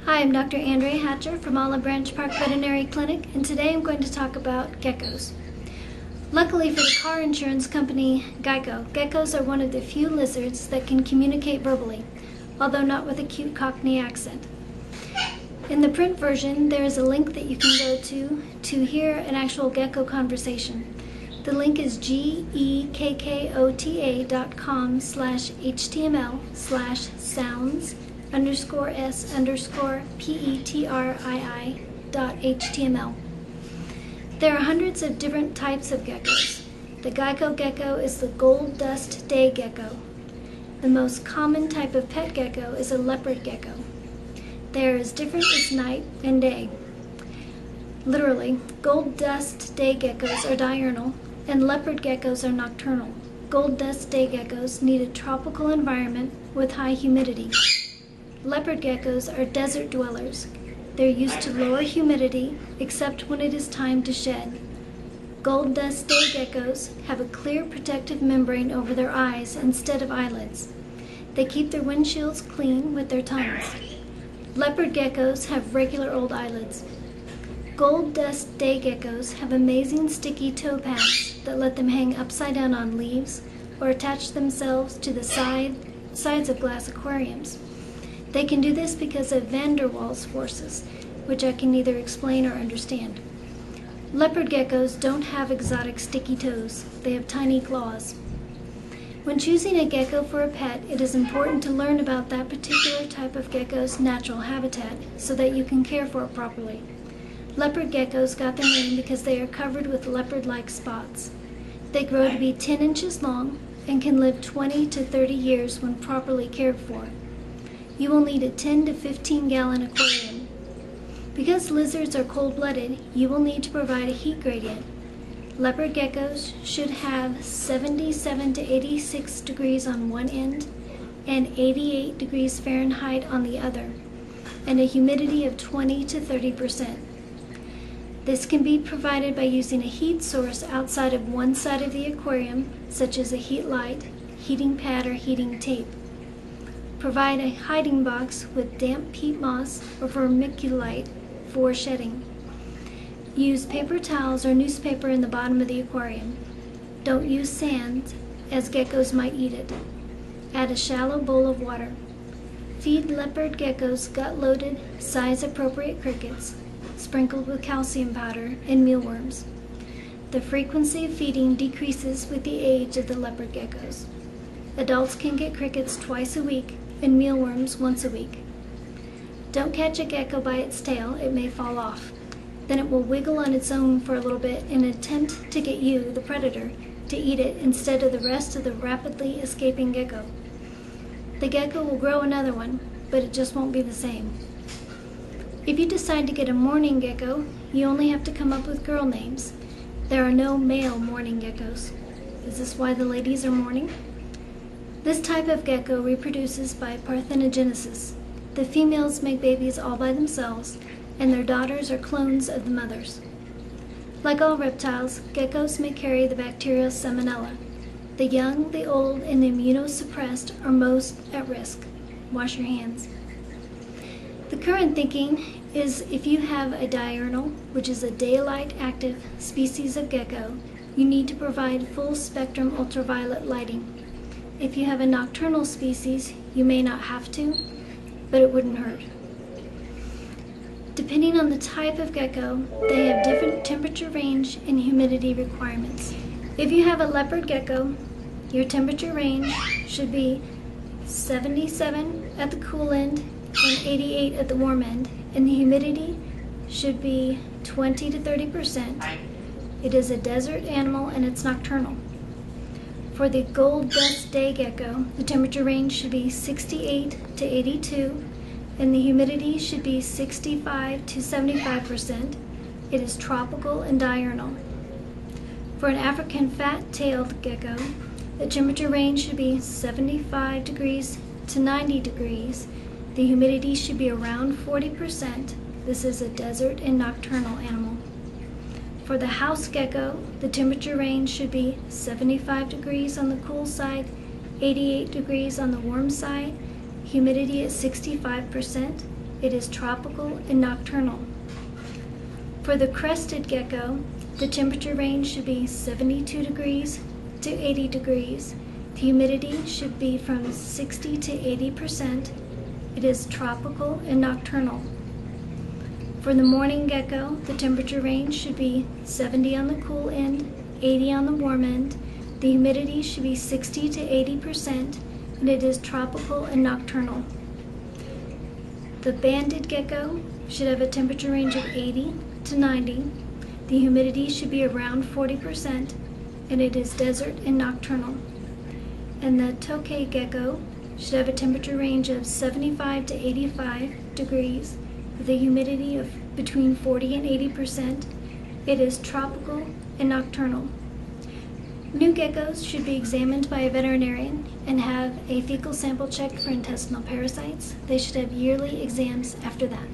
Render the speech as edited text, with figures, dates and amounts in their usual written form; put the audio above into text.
Hi, I'm Dr. Andrea Hatcher from Olive Branch Park Veterinary Clinic, and today I'm going to talk about geckos. Luckily for the car insurance company Gecko, geckos are one of the few lizards that can communicate verbally, although not with a cute Cockney accent. In the print version, there is a link that you can go to hear an actual gecko conversation. The link is geckko.com/html/sounds_s_petrii.html. There are hundreds of different types of geckos. The Gecko gecko is the gold dust day gecko. The most common type of pet gecko is a leopard gecko. They are as different as night and day. Literally, gold dust day geckos are diurnal, and leopard geckos are nocturnal. Gold dust day geckos need a tropical environment with high humidity. Leopard geckos are desert dwellers. They're used to lower humidity, except when it is time to shed. Gold dust day geckos have a clear protective membrane over their eyes instead of eyelids. They keep their windshields clean with their tongues. Leopard geckos have regular old eyelids. Gold dust day geckos have amazing sticky toe pads that let them hang upside down on leaves or attach themselves to the sides of glass aquariums. They can do this because of van der Waals forces, which I can neither explain or understand. Leopard geckos don't have exotic sticky toes. They have tiny claws. When choosing a gecko for a pet, it is important to learn about that particular type of gecko's natural habitat so that you can care for it properly. Leopard geckos got their name because they are covered with leopard-like spots. They grow to be 10 inches long and can live 20 to 30 years when properly cared for. You will need a 10 to 15 gallon aquarium. Because lizards are cold-blooded, you will need to provide a heat gradient. Leopard geckos should have 77 to 86 degrees on one end and 88 degrees Fahrenheit on the other, and a humidity of 20 to 30%. This can be provided by using a heat source outside of one side of the aquarium, such as a heat light, heating pad, or heating tape. Provide a hiding box with damp peat moss or vermiculite for shedding. Use paper towels or newspaper in the bottom of the aquarium. Don't use sand, as geckos might eat it. Add a shallow bowl of water. Feed leopard geckos gut-loaded, size-appropriate crickets, sprinkled with calcium powder and mealworms. The frequency of feeding decreases with the age of the leopard geckos. Adults can get crickets twice a week and mealworms once a week. Don't catch a gecko by its tail, it may fall off. Then it will wiggle on its own for a little bit in an attempt to get you, the predator, to eat it instead of the rest of the rapidly escaping gecko. The gecko will grow another one, but it just won't be the same. If you decide to get a mourning gecko, you only have to come up with girl names. There are no male mourning geckos. Is this why the ladies are mourning? This type of gecko reproduces by parthenogenesis. The females make babies all by themselves, and their daughters are clones of the mothers. Like all reptiles, geckos may carry the bacterial salmonella. The young, the old, and the immunosuppressed are most at risk. Wash your hands. The current thinking is if you have a diurnal, which is a daylight active species of gecko, you need to provide full spectrum ultraviolet lighting. If you have a nocturnal species, you may not have to, but it wouldn't hurt. Depending on the type of gecko, they have different temperature range and humidity requirements. If you have a leopard gecko, your temperature range should be 77 at the cool end and 88 at the warm end, and the humidity should be 20 to 30%. It is a desert animal and it's nocturnal. For the gold dust day gecko, the temperature range should be 68 to 82, and the humidity should be 65 to 75%. It is tropical and diurnal. For an African fat-tailed gecko, the temperature range should be 75 degrees to 90 degrees. The humidity should be around 40%. This is a desert and nocturnal animal. For the house gecko, the temperature range should be 75 degrees on the cool side, 88 degrees on the warm side, humidity at 65%, It is tropical and nocturnal. For the crested gecko, the temperature range should be 72 degrees to 80 degrees. The humidity should be from 60 to 80%. It is tropical and nocturnal. For the morning gecko, the temperature range should be 70 on the cool end, 80 on the warm end. The humidity should be 60 to 80%, and it is tropical and nocturnal. The banded gecko should have a temperature range of 80 to 90. The humidity should be around 40%, and it is desert and nocturnal. And the tokay gecko should have a temperature range of 75 to 85 degrees with a humidity of between 40 and 80%. It is tropical and nocturnal. New geckos should be examined by a veterinarian and have a fecal sample checked for intestinal parasites. They should have yearly exams after that.